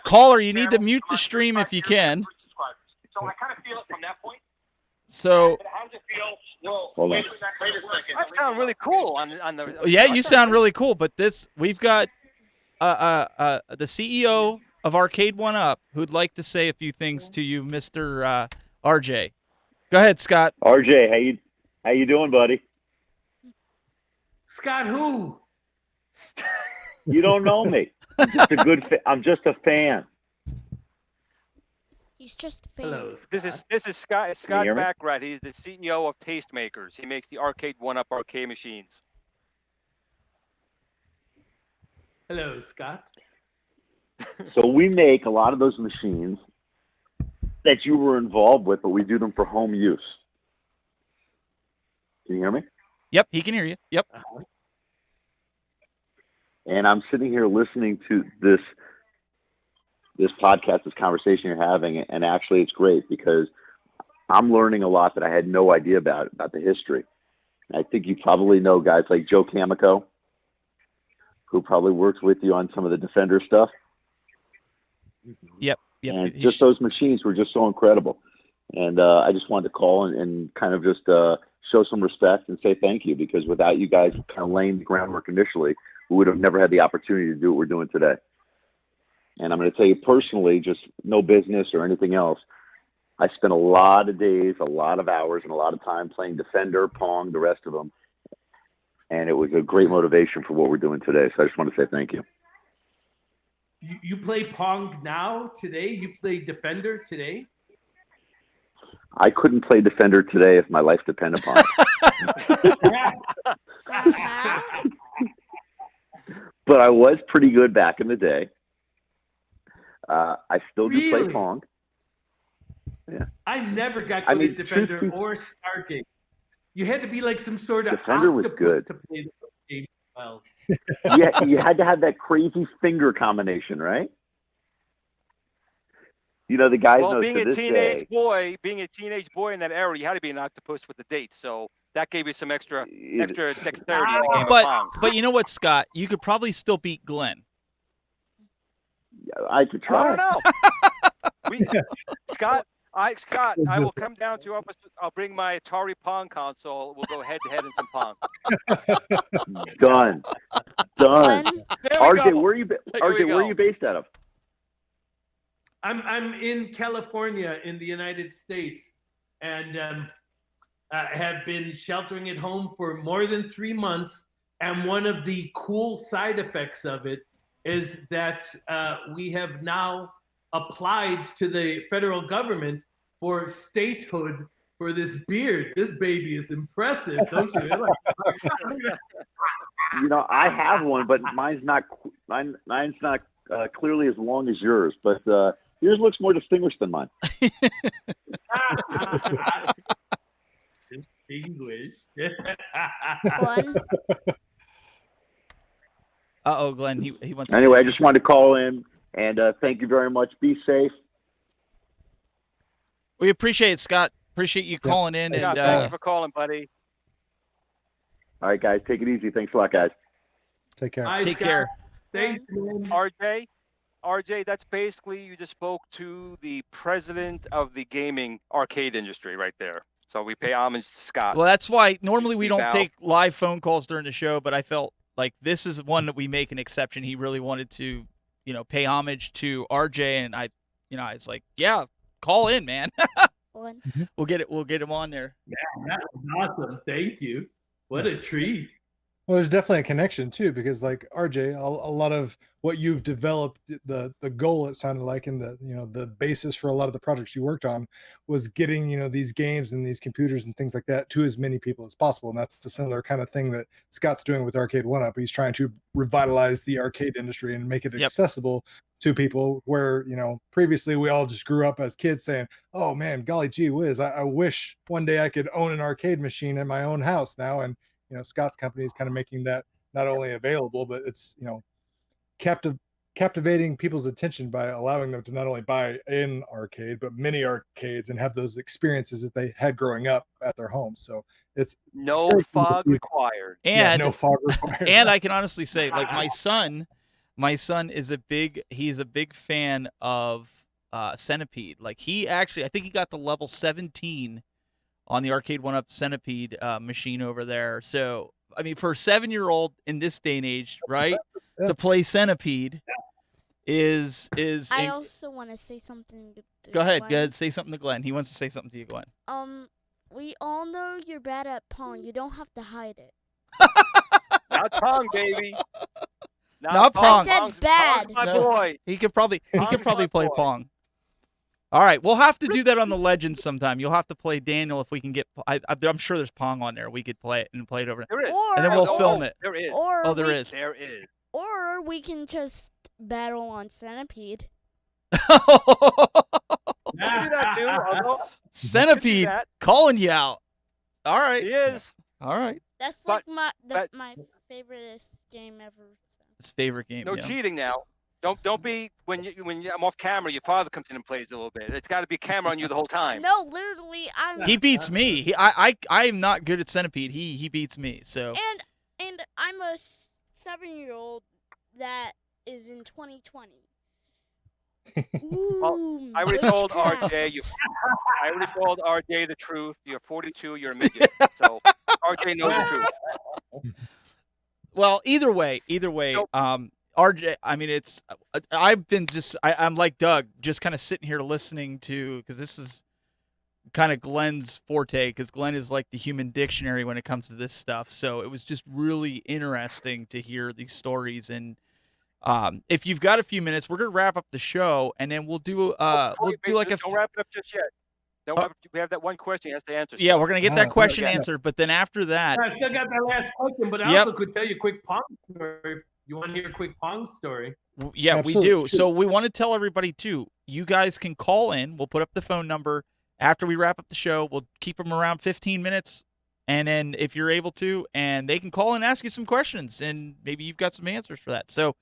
Caller, you need to mute the stream if you can. So I kind of feel it from that point. So, But how does it feel? Well, Hold on. wait a second. I sound really cool on the. yeah, you sound really cool, but we've got the CEO of Arcade One Up who'd like to say a few things to you, Mr. RJ. Go ahead, Scott. RJ, how you doing, buddy? Scott, who? You don't know me. I'm just a fan. He's just a fan. Hello, Scott. This is Scott hear me? Baccarat. He's the CEO of Tastemakers. He makes the Arcade One Up arcade machines. Hello, Scott. So we make a lot of those machines that you were involved with, but we do them for home use. Can you hear me? Yep, he can hear you. Yep. And I'm sitting here listening to this podcast, this conversation you're having, and actually it's great because I'm learning a lot that I had no idea about the history. I think you probably know guys like Joe Camico, who probably worked with you on some of the Defender stuff. Yep. And just those machines were just so incredible. And I just wanted to call and kind of just show some respect and say thank you, because without you guys kind of laying the groundwork initially, we would have never had the opportunity to do what we're doing today. And I'm going to tell you personally, just no business or anything else, I spent a lot of days, a lot of hours, and a lot of time playing Defender, Pong, the rest of them. And it was a great motivation for what we're doing today. So I just want to say thank you. you play Pong now today? You play Defender today? I couldn't play Defender today if my life depended upon it. Uh-huh. But I was pretty good back in the day. I still do play Really? Pong. Yeah. I never got I good mean, at Defender truth be- or Stargate. You had to be like some sort of Defender was octopus good. to play the game well. Yeah, you had to have that crazy finger combination, right? You know, the guys Well, know being to a this teenage day. boy in that era, you had to be an octopus with the date. So that gave you some extra it- dexterity in the game of But Pong. but you know what, Scott? You could probably still beat Glenn. I could I try. don't know. Scott, I will come down to your office. I'll bring my Atari Pong console. We'll go head to head in some Pong. Done. Glenn, There we RJ, go. where are you? RJ, where are you based out of? I'm in California in the United States, and I have been sheltering at home for more than 3 months. And one of the cool side effects of it is that we have now applied to the federal government for statehood for this beard. This baby is impressive, don't you? You know, I have one, but mine's not clearly as long as yours. But yours looks more distinguished than mine. Distinguished. Glenn, Uh-oh, Glenn, he wants to Anyway, say I just wanted to call in and thank you very much. Be safe. we appreciate it, Scott. Appreciate you calling in. Yeah, And thank you for calling, buddy. All right, guys, take it easy. Thanks a lot, guys. Take care. Bye, take Scott. care. Thank you. RJ, that's basically you just spoke to the president of the gaming arcade industry right there. So we pay homage to Scott. Well, that's why normally we don't Bow. take live phone calls during the show, but I felt like this is one that we make an exception. He really wanted to, pay homage to RJ, and I was like, yeah, call in, man. Glenn. We'll get him on there. Yeah, that was awesome. Thank you. What a treat. Well, there's definitely a connection too, because like RJ, a lot of what you've developed, the goal it sounded like, and the basis for a lot of the projects you worked on was getting these games and these computers and things like that to as many people as possible. And that's the similar kind of thing that Scott's doing with Arcade 1-Up. He's trying to revitalize the arcade industry and make it accessible to people where previously we all just grew up as kids saying, oh man, golly gee whiz, I wish one day I could own an arcade machine in my own house now. And Scott's company is kind of making that not only available, but it's captivating people's attention by allowing them to not only buy an arcade, but many arcades and have those experiences that they had growing up at their homes. So it's no fog required. And no fog required. And I can honestly say, like my son is a big fan of Centipede. Like I think he got to level 17 on the Arcade 1-Up Centipede machine over there. So, I mean, for a 7-year-old in this day and age, right, to play Centipede is. I also want to say something. To Go ahead. Glenn. Say something to Glenn. He wants to say something to you, Glenn. We all know you're bad at Pong. You don't have to hide it. Not Pong, baby. Not Pong. I said bad. Pong's my No. boy. He could probably Pong's my play boy. Pong. All right, we'll have to do that on the Legends sometime. You'll have to play Daniel if we can get. I'm sure there's Pong on there. We could play it and play it over. There is. Or, And then we'll film it. There is. Or There is. There is. Or we can just battle on Centipede. We can do that too. Although Centipede that. calling you out. All right. he is. All right. That's But- like but- my favorite game ever. It's favorite game. No yeah. cheating now. Don't be when I'm off camera. Your father comes in and plays a little bit. It's got to be camera on you the whole time. No, literally, I'm. He beats me. I am not good at Centipede. He beats me. So And I'm a 7-year-old that is in 2020. Ooh, I already told witchcraft. RJ I already told RJ the truth. You're 42. You're a midget. So RJ knows the truth. well, either way, Nope. RJ. I mean, it's. I've been I'm like Doug, just kind of sitting here listening to because this is kind of Glenn's forte because Glenn is like the human dictionary when it comes to this stuff. So it was just really interesting to hear these stories and If you've got a few minutes, we're gonna wrap up the show, and then we'll do like a don't wrap it up just yet. Don't wrap it, we have that one question he has to answer. yeah, still. we're gonna get that Ah, question yeah. answered, but then after that, I still got that last question, but I Yep. also could tell you a quick Pong story. You want to hear a quick Pong story? yeah, Absolutely. we do. So we want to tell everybody too. You guys can call in. We'll put up the phone number after we wrap up the show. We'll keep them around 15 minutes, and then if you're able to, and they can call and ask you some questions, and maybe you've got some answers for that. So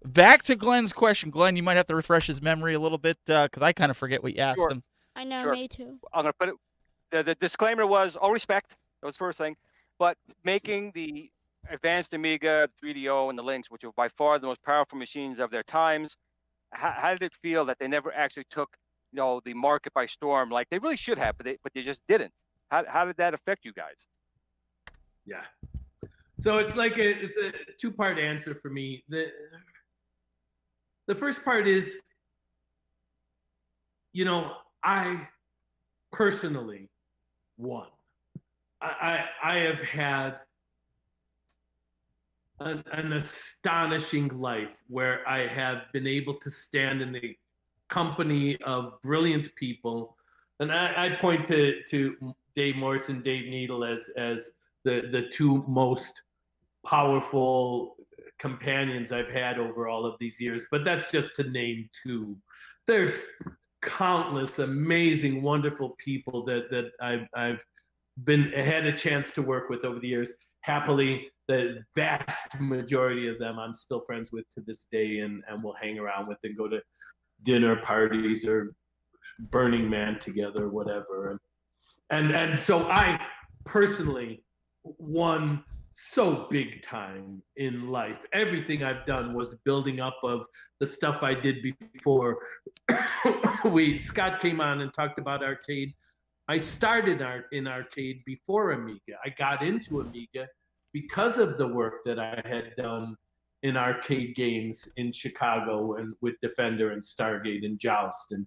back to Glenn's question. Glenn, you might have to refresh his memory a little bit because I kind of forget what you asked Sure. him. I know, Sure. me too. I'm gonna put it. The disclaimer was all respect. That was the first thing, but making the advanced Amiga 3DO and the Lynx, which were by far the most powerful machines of their times, how did it feel that they never actually took the market by storm like they really should have, but they just didn't? How did that affect you guys? Yeah. So it's like it's a two-part answer for me. The first part is, I personally won. I have had an astonishing life where I have been able to stand in the company of brilliant people, and I point to Dave Morris and Dave Needle as the two most powerful companions I've had over all of these years. But that's just to name two. There's countless amazing, wonderful people that I've had a chance to work with over the years. Happily, the vast majority of them I'm still friends with to this day, and will hang around with and go to dinner parties or Burning Man together or whatever. And so I personally won so big time in life. Everything I've done was building up of the stuff I did before Scott came on and talked about arcade. I started in arcade before Amiga. I got into Amiga because of the work that I had done in arcade games in Chicago and with Defender and Stargate and Joust and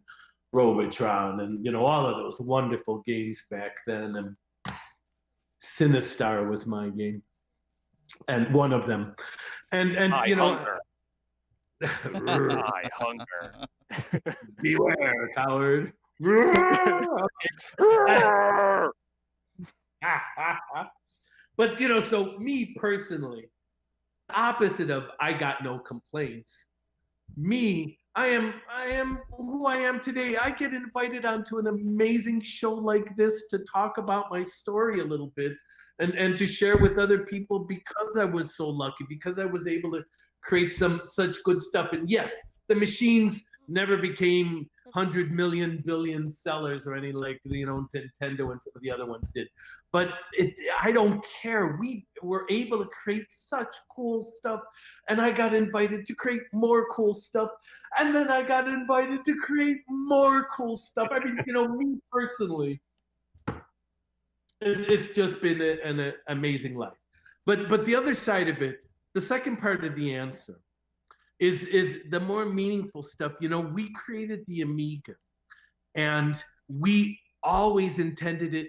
Robotron and all of those wonderful games back then. And Sinistar was my game, and one of them. And Hunger. I hunger. Beware, coward. But so me personally, opposite of I got no complaints. Me, I am who I am today. I get invited onto an amazing show like this to talk about my story a little bit and to share with other people because I was so lucky, because I was able to create such good stuff. And yes, the machines never became 100 million billion sellers or any like Nintendo and some of the other ones did. But I don't care. We were able to create such cool stuff, and I got invited to create more cool stuff, and then I got invited to create more cool stuff. I mean, me personally, it's just been an amazing life. But the other side of it, the second part of the answer, is the more meaningful stuff. We created the Amiga, and we always intended it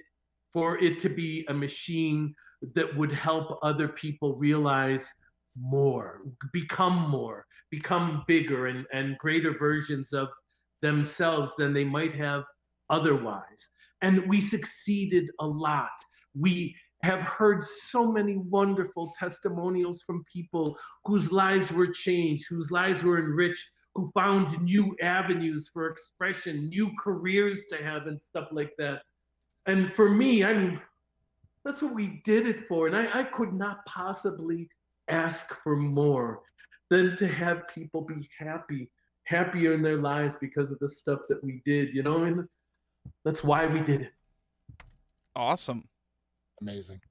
for it to be a machine that would help other people realize more, become bigger and greater versions of themselves than they might have otherwise. And we succeeded a lot. We have heard so many wonderful testimonials from people whose lives were changed, whose lives were enriched, who found new avenues for expression, new careers to have, and stuff like that. And for me, I mean, that's what we did it for. And I could not possibly ask for more than to have people be happier in their lives because of the stuff that we did, and that's why we did it. Awesome. Amazing.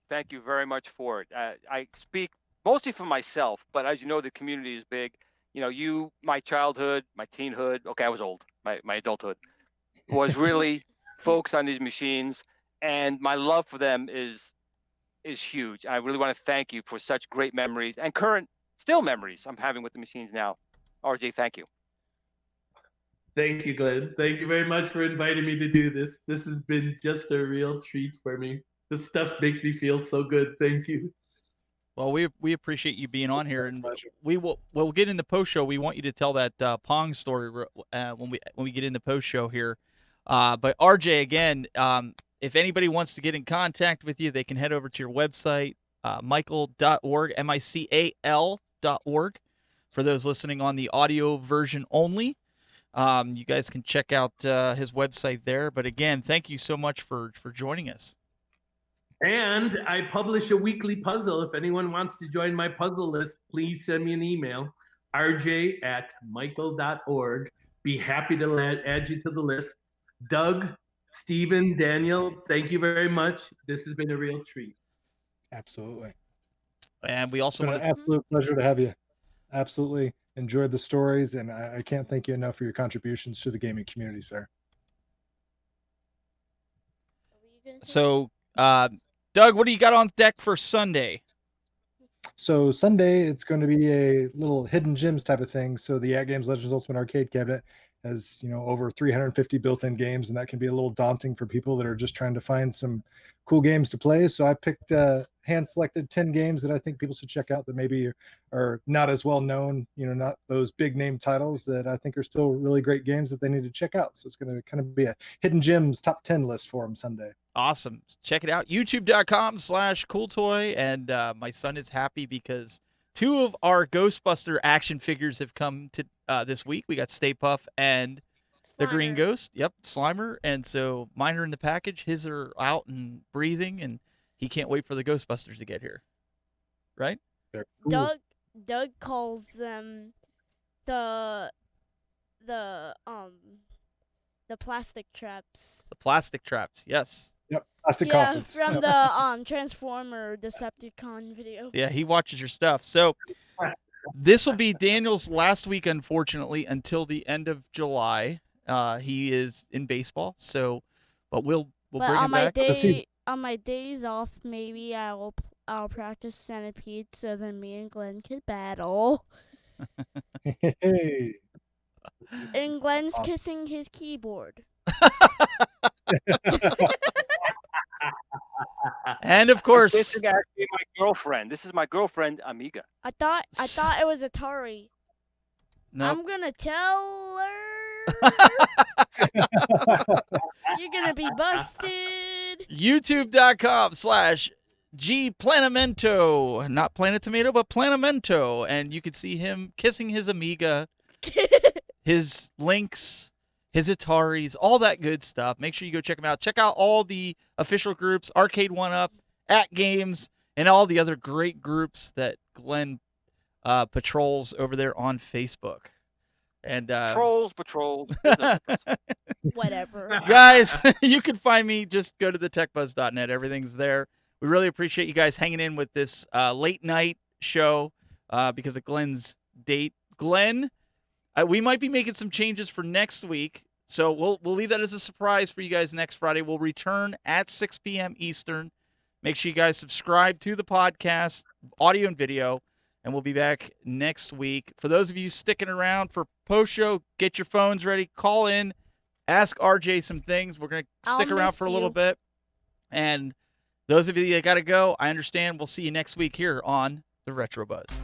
Thank you very much for it. I speak mostly for myself, but as you know, the community is big. My childhood, my teenhood, okay, I was old, my adulthood was really focused on these machines, and my love for them is huge. I really want to thank you for such great memories and current still memories I'm having with the machines now. RJ, thank you. Thank you, Glenn. Thank you very much for inviting me to do this. This has been just a real treat for me. This stuff makes me feel so good. Thank you. Well, we appreciate you being on here, My and pleasure. we'll get in the post show. We want you to tell that Pong story when we get in the post show here. But RJ, again, if anybody wants to get in contact with you, they can head over to your website, mical.org, mical.org. For those listening on the audio version only, you guys can check out his website there. But again, thank you so much for joining us. And I publish a weekly puzzle. If anyone wants to join my puzzle list, please send me an email, rj@mical.org. Be happy to add you to the list. Doug, Stephen, Daniel, thank you very much. This has been a real treat. Absolutely. And we It's also been want an to absolute pleasure to have you. Absolutely enjoyed the stories, and I can't thank you enough for your contributions to the gaming community, sir. So, Doug, what do you got on deck for Sunday? So Sunday, it's going to be a little hidden gems type of thing. So the At Games Legends Ultimate Arcade Cabinet has, over 350 built-in games, and that can be a little daunting for people that are just trying to find some cool games to play. So I picked hand-selected 10 games that I think people should check out that maybe are not as well known, not those big name titles that I think are still really great games that they need to check out. So it's going to kind of be a hidden gems top 10 list for them Sunday. Awesome. Check it out. youtube.com/cooltoy. And my son is happy because 2 of our Ghostbuster action figures have come to this week. We got Stay Puff and the Green Slimer. Ghost. Yep, Slimer. And so mine are in the package. His are out and breathing, and he can't wait for the Ghostbusters to get here. Right? They're cool. Doug calls them the plastic traps. The plastic traps. Yes. Yep, plastic Yeah, coffins. from Yep. the Transformer Decepticon video. Yeah, he watches your stuff. So this will be Daniel's last week, unfortunately, until the end of July. He is in baseball, but we'll But bring on him my back. on my days off, maybe I'll practice Centipede so then me and Glenn could battle. Hey. And Glenn's Awesome. kissing his keyboard. And of course, This is actually my girlfriend. This is my girlfriend, Amiga. I thought it was Atari. no, I'm gonna tell her. You're gonna be busted. youtube.com/gplanamento, not Planet Tomato, but Planamento, and you can see him kissing his Amiga, his Lynx, his Ataris, all that good stuff. Make sure you go check them out. Check out all the official groups, Arcade 1-Up, At Games, and all the other great groups that Glenn patrols over there on Facebook. And Patrols. Whatever. guys, you can find me. Just go to thetechbuzz.net. Everything's there. We really appreciate you guys hanging in with this late night show because of Glenn's date. Glenn, we might be making some changes for next week, so we'll leave that as a surprise for you guys next Friday. We'll return at 6 p.m. Eastern. Make sure you guys subscribe to the podcast, audio and video, and we'll be back next week. For those of you sticking around for post-show, get your phones ready, call in, ask RJ some things. We're going to stick I'll around miss for a little you. bit. And those of you that got to go, I understand. We'll see you next week here on The Retro Buzz.